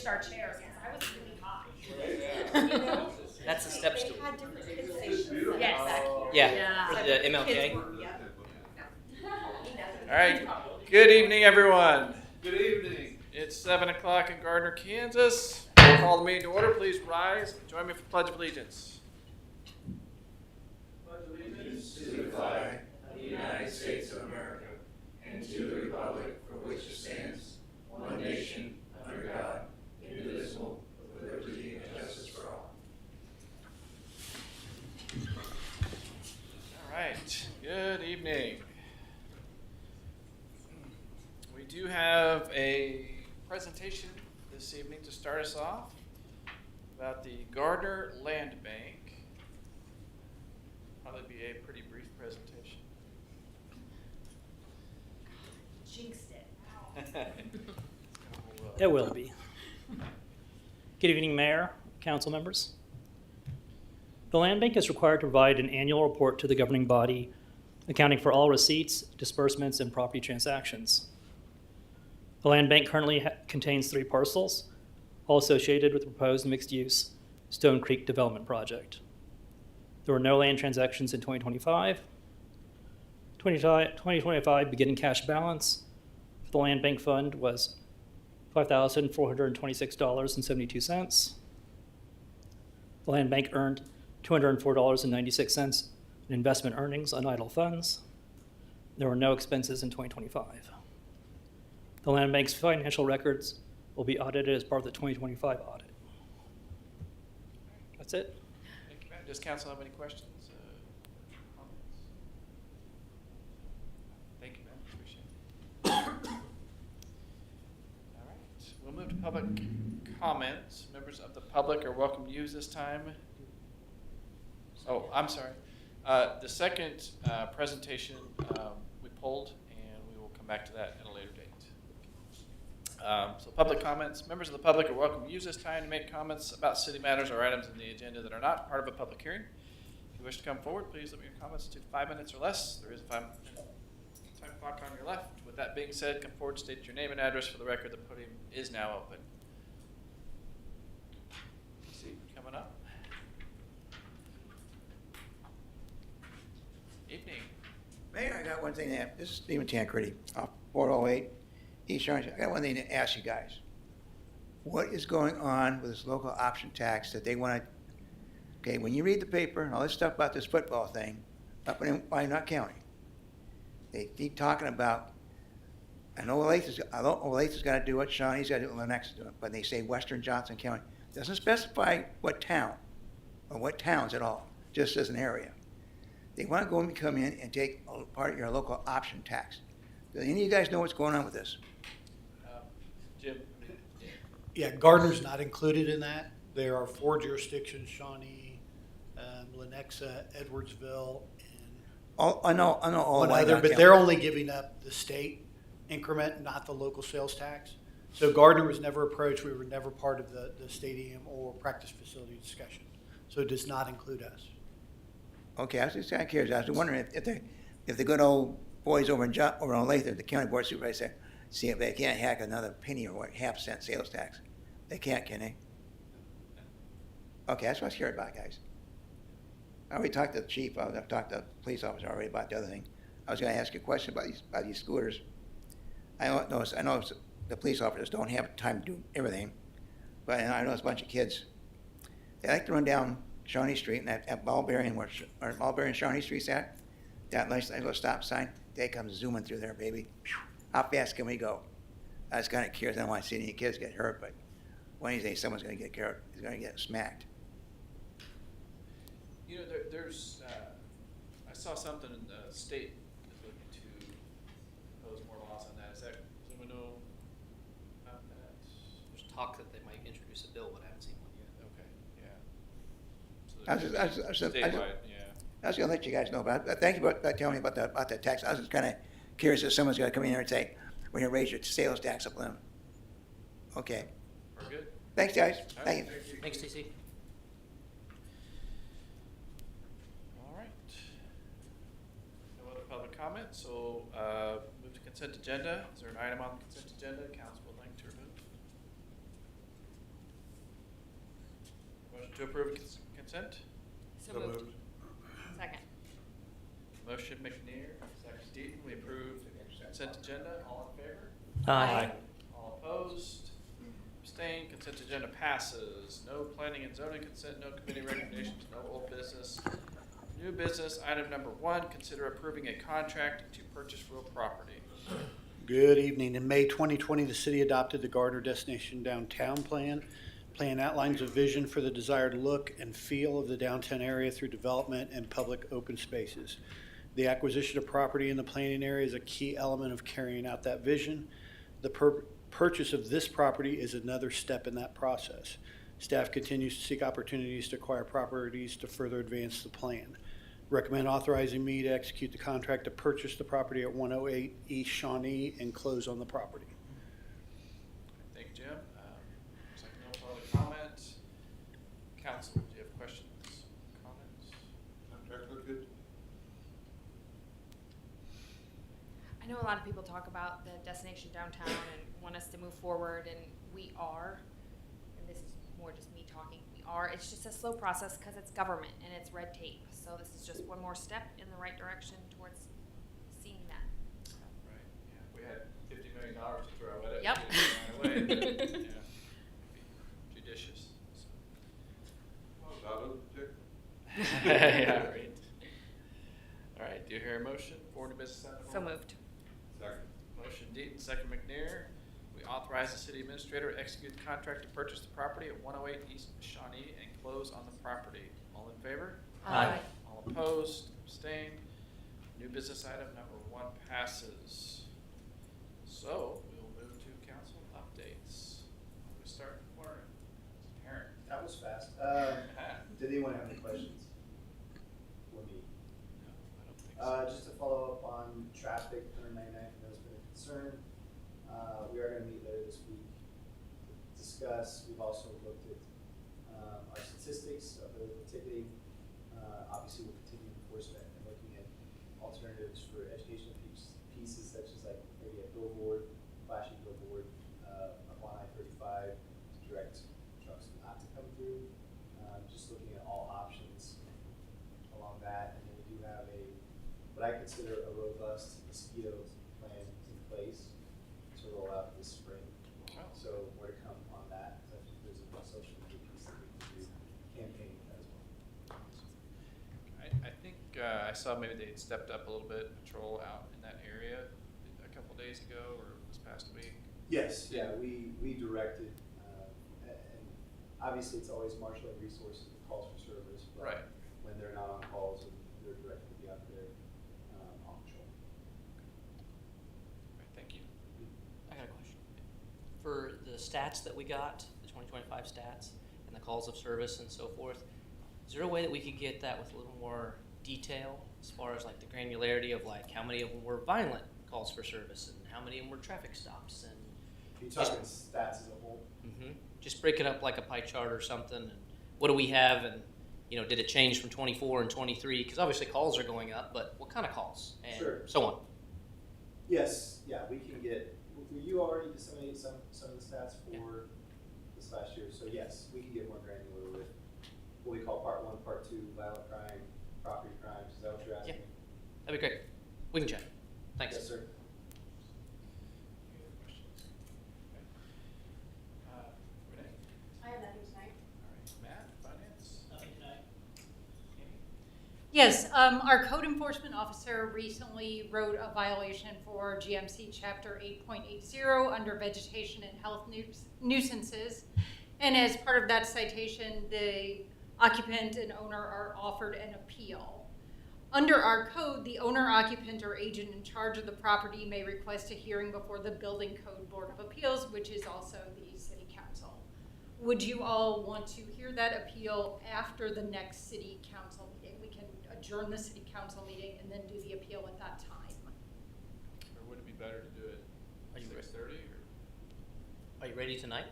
switched our chairs because I was really high. You know? That's the step They stool. had different kid stations. Yes. Yeah, So for the kids MLK. were, yep. All right. Good evening, everyone. Good evening. It's 7 o'clock in Gardner, Kansas. We'll call the meeting to order. Please rise and join me for the Pledge of Allegiance. Pledge allegiance to the flag of the United States of America and to the republic for which it stands, one nation, under God, indivisible, with liberty and justice for all. All right. Good evening. We do have a presentation this evening to start us off about the Gardner Land Bank. Probably be a pretty brief presentation. Jinxed it. It will be. Good evening, Mayor, Council members. The Land Bank is required to provide an annual report to the governing body accounting for all receipts, disbursements, and property transactions. The Land Bank currently contains 3 parcels, all associated with the proposed mixed-use Stone Creek development project. There were no land transactions in 2025. 2025 beginning cash balance for the Land Bank Fund was $5,426.72. The Land Bank earned $204.96 in investment earnings on idle funds. There were no expenses in 2025. The Land Bank's financial records will be audited as part of the 2025 audit. That's it. Thank you, Matt. Does council have any questions? Comments? Thank you, Matt. Appreciate it. All right. We'll move to public comments. Members of the public are welcome to use this time. Oh, I'm sorry. The second presentation we pulled, and we will come back to that at a later date. So public comments. Members of the public are welcome to use this time to make comments about city matters or items in the agenda that are not part of a public hearing. If you wish to come forward, please limit your comments to 5 minutes or less. There is a time clock on your left. With that being said, come forward, state your name and address for the record. The podium is now open. See, coming up. Evening. Mayor, I got one thing to ask. This is Stephen Tancredi, off 408 East Orange. I got one thing to ask you guys. What is going on with this local option tax that they want to, okay, when you read the paper and all this stuff about this football thing up in Wyandotte County, they keep talking about, I know Olathe is going to do it, Shawnee's got to do it, Lennox is doing it, but they say Western Johnson County. Doesn't specify what town or what towns at all, just as an area. They want to go and come in and take a part of your local option tax. Do any of you guys know what's going on with this? Jim. Yeah, Gardner's not included in that. There are 4 jurisdictions: Shawnee, Lenexa, Edwardsville, and I know all one Wyandotte other, but County. they're only giving up the state increment, not the local sales tax. So Gardner was never approached. We were never part of the stadium or practice facility discussion. So it does not include us. Okay, I was just kind of curious. I was wondering if the good old boys over in Olathe, the county board supervisor, said, see if they can't hack another penny or what, half-cent sales tax. They can't, can they? Okay, that's what I was curious about, guys. I already talked to the chief. I've talked to the police officer already about the other thing. I was going to ask you a question about these scooters. I know the police officers don't have time to do everything, but I know it's a bunch of kids. They like to run down Shawnee Street and at Mulberry and Mulberry and Shawnee Street's at, that nice little stop sign, they come zooming through there, baby. How fast can we go? I was kind of curious. I don't want to see any kids get hurt, but one of these days someone's going to get hurt. He's going to get smacked. You know, there's, I saw something in the state is looking to impose more laws on that. Does anyone know about that? There's talk that they might introduce a bill, but I haven't seen one yet. Okay, yeah. So I was statewide, yeah. I was going to let you guys know about it. Thank you for telling me about the tax. I was just kind of curious if someone's going to come in here and say, we're going to raise your sales tax up a little. Okay. We're good. Thanks, guys. All right, Thank you. Thanks, TC. All right. No other public comment, so move to consent agenda. Is there an item on the consent agenda council would like to remove? to approve consent. So moved. Second. Motion McNear, second Deaton. We approve consent agenda. All in favor? Aye. All opposed? Abstained? Consent agenda passes. No planning and zoning consent, no committee recommendations, no old business. New business, item number 1, consider approving a contract to purchase real property. Good evening. In May 2020, the city adopted the Gardner Destination Downtown Plan. Plan outlines a vision for the desired look and feel of the downtown area through development and public open spaces. The acquisition of property in the planning area is a key element of carrying out that vision. The purchase of this property is another step in that process. Staff continues to seek opportunities to acquire properties to further advance the plan. Recommend authorizing me to execute the contract to purchase the property at 108 East Shawnee and close on the property. Thank you, Jim. Looks like no further comment. Council, do you have questions, comments? Contract look good? I know a lot of people talk about the destination downtown and want us to move forward, and we are. And this is more just me talking. We are. It's just a slow process because it's government and it's red tape. So this is just one more step in the right direction towards seeing that. Right, yeah, if we had $50 million to throw at it. Yep. we'd get it right away, but, yeah, be judicious. So. Well, that was the Yeah, right. All right, do you hear a motion for new business item? So moved. second. Motion Deaton, second McNair. We authorize the city administrator to execute the contract to purchase the property at 108 East Shawnee and close on the property. All in favor? Aye. All opposed, abstained. New business item number 1 passes. So we'll move to council updates. We start in the corner. Aaron. That was fast. Did anyone have any questions for me? No, I don't think so. Just to follow up on traffic, 199, I know it's been a concern. We are going to meet later this week to discuss. We've also looked at our statistics of the ticketing. Obviously, we'll continue enforcement and looking at alternatives for educational pieces such as like maybe a billboard, flashing billboard up on I-35 to direct trucks not to come through. Just looking at all options along that, and then we do have what I consider a robust mosquito plan in place to roll out this spring. Wow. So more to come on that. I think there's a social media piece that we can do, campaigning as well. I think I saw maybe they'd stepped up a little bit, patrol out in that area a couple days ago or this past week. Yes, yeah, we directed, and obviously it's always marshaling resources with calls for service, but Right. when they're not on calls, and they're directed to be out there on patrol. Right, thank you. I got a question. For the stats that we got, the 2025 stats, and the calls of service and so forth, is there a way that we could get that with a little more detail as far as like the granularity of like how many of them were violent calls for service and how many of them were traffic stops and You're talking stats as a whole? just break it up like a pie chart or something, and what do we have, and did it change from 24 and 23? Because obviously calls are going up, but what kind of calls and Sure. so on. Yes, yeah, we can get, you already disseminated some of the stats for Yeah. this last year, so yes, we can get more granular with what we call part 1, part 2, violent crime, property crimes. Is that what you're asking? Yeah. That'd be great. We can check. Thanks. Yes, sir. Any other questions? Okay. Renee? I have nothing tonight. All right. Matt, finance? Nothing tonight. Amy? Yes, our code enforcement officer recently wrote a violation for GMC Chapter 8.80 under vegetation and health nuisances. And as part of that citation, the occupant and owner are offered an appeal. Under our code, the owner, occupant, or agent in charge of the property may request a hearing before the Building Code Board of Appeals, which is also the City Council. Would you all want to hear that appeal after the next City Council meeting? We can adjourn the City Council meeting and then do the appeal at that time. Or would it be better to do it Are you 6:30 or? Are you ready tonight?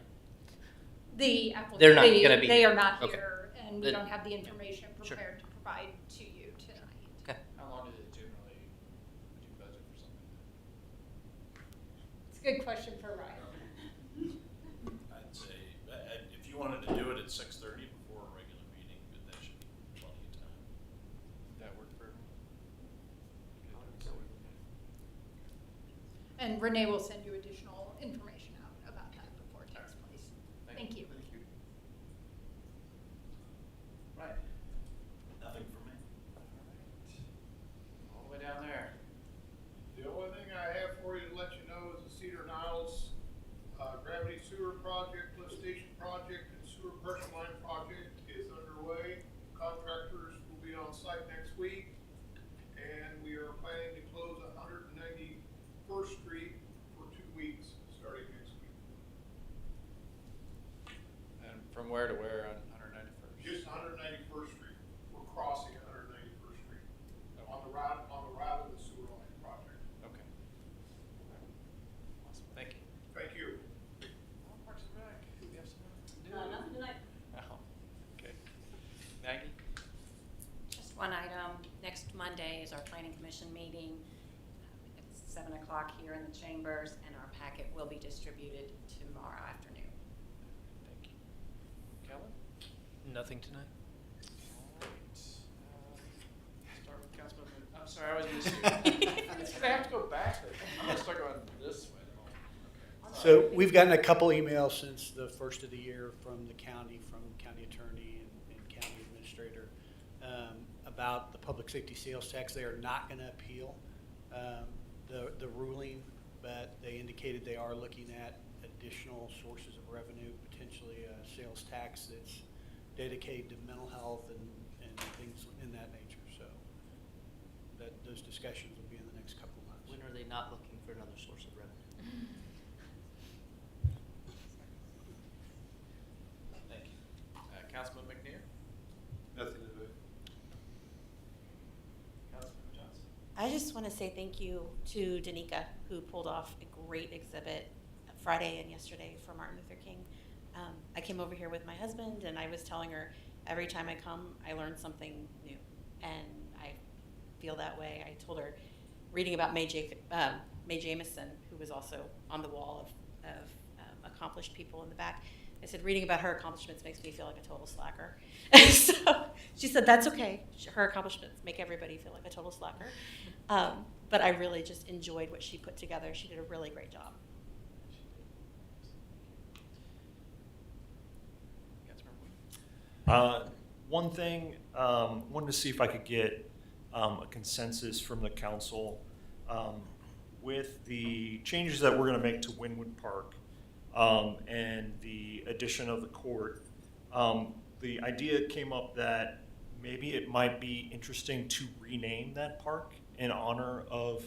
The applicant, They're not gonna be they here. are not Okay. here, and we Then- don't have the information Sure. prepared to provide to you tonight. Okay. How long did it generally, would you budget for something like It's a good question for Ryan. I'd say, if you wanted to do it at 6:30 before a regular And Renee will send you additional information out about that before it takes place. Thank you. Right. Nothing for me. All the way down there. The only thing I have for you to let you know is the Cedar Niles gravity sewer project, lift station project, and sewer pressure line project is underway. Contractors will be on site next week, and we are planning to close 191st Street for 2 weeks, starting next week. And from where to where on 191st? Just 191st Street. We're crossing 191st Street on the route of the sewer line project. Okay. Awesome, thank you. Thank you. Parks and Rec, do we have some? Nothing tonight. Oh, okay. Maggie? Just one item. Next Monday is our planning commission meeting. It's 7 o'clock here in the chambers, and our packet will be distributed tomorrow afternoon. Thank you. Kellen? Nothing tonight? All right. Start with Councilman. I'm sorry, I was going to say. It's going to have to go back there. I'm going to start going this way. Okay. So we've gotten a couple emails since the first of the year from the county attorney and county administrator about the public safety sales tax. They are not going to appeal the ruling, but they indicated they are looking at additional sources of revenue, potentially a sales tax that's dedicated to mental health and things in that nature. So those discussions will be in the next couple of months. When are they not looking for another source of revenue? Thank you. Councilman McNair? Nothing to do. Councilman Johnson? I just want to say thank you to Danica, who pulled off a great exhibit Friday and yesterday for Martin Luther King. I came over here with my husband, and I was telling her every time I come, I learn something new, and I feel that way. I told her, reading about Mae Jamison, who was also on the wall of accomplished people in the back, I said, reading about her accomplishments makes me feel like a total slacker. So she said, that's okay. Her accomplishments make everybody feel like a total slacker. But I really just enjoyed what she put together. She did a really great job. One thing, wanted to see if I could get a consensus from the council with the changes that we're going to make to Wynwood Park and the addition of the court. The idea came up that maybe it might be interesting to rename that park in honor of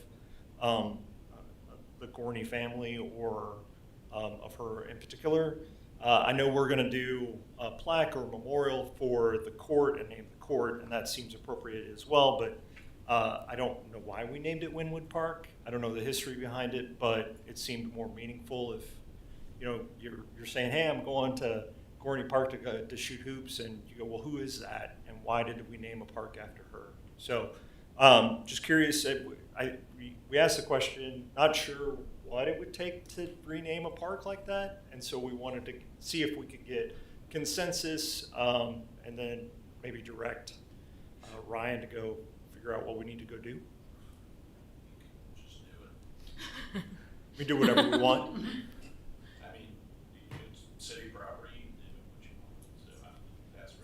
the Gorney family or of her in particular. I know we're going to do a plaque or memorial for the court and name the court, and that seems appropriate as well, but I don't know why we named it Wynwood Park. I don't know the history behind it, but it seemed more meaningful if, you know, you're saying, hey, I'm going to Gorney Park to shoot hoops, and you go, well, who is that, and why did we name a park after her? So just curious, we asked the question, not sure what it would take to rename a park like that, and so we wanted to see if we could get consensus and then maybe direct Ryan to go figure out what we need to go do. Just do it. We do whatever we want. I mean, it's city property, do what you want. So I pass a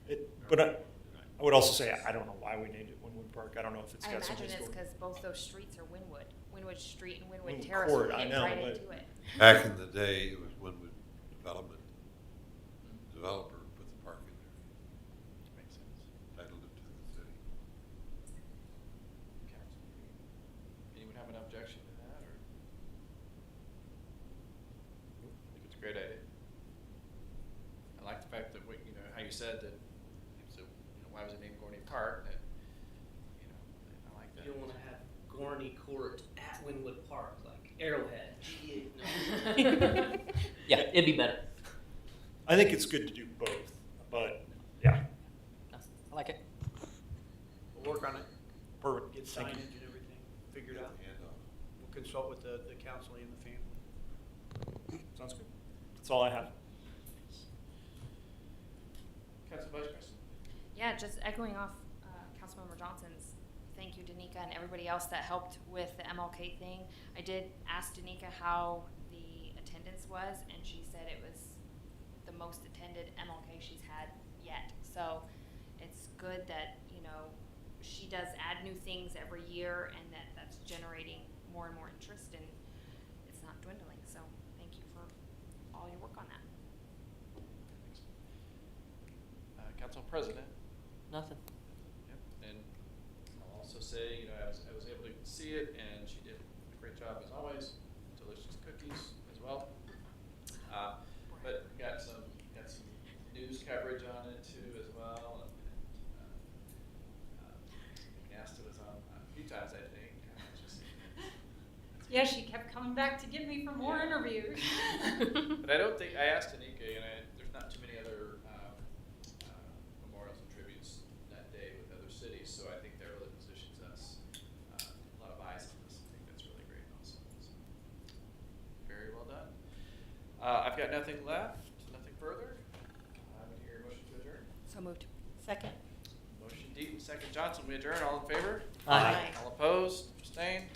resolution. But I would also say, I don't know why we named it Wynwood Park. I don't know if it's I got some imagine it's historic. because both those streets are Wynwood. Wynwood Street and Wynwood Wynwood Terrace Court, were I hit know, right but- into it. Back in the day, it was Wynwood Development. Developer put the park in there, Makes sense. titled it to the city. Council. Anyone have an objection to that, or? I think it's a great idea. I like the fact that how you said that, so, why was it named Gorney Park? That, I like that. You don't want to have Gorney Court at Wynwood Park, like Arrowhead. No. Yeah, it'd be better. I think it's good to do both, but, yeah, I like it. We'll work on it, perfect. get Thank signage you. and everything figured out. Handoff. We'll consult with the council and the family. Sounds good. That's all I have. Council Vice President. Yeah, just echoing off Councilmember Johnson's thank you, Danica, and everybody else that helped with the MLK thing. I did ask Danica how the attendance was, and she said it was the most attended MLK she's had yet. So it's good that, you know, she does add new things every year, and that's generating more and more interest, and it's not dwindling. So thank you for all your work on that. Council President? Nothing. Yep, and I'll also say, you know, I was able to see it, and she did a great job as always. Delicious cookies as well. But got some news coverage on it too as well. And Nasta was on a few times, I think. Yeah, she kept coming back to get me for more Yeah. interviews. But I don't think I asked Danica, and there's not too many other memorials and tributes that day with other cities, so I think that really positions us a lot of eyes on this. I think that's really great also. So, very well done. I've got nothing left, nothing further. I would hear a motion to adjourn. So moved. Second. Motion Deaton, second Johnson. We adjourn. All in favor? Aye. All opposed? Abstained?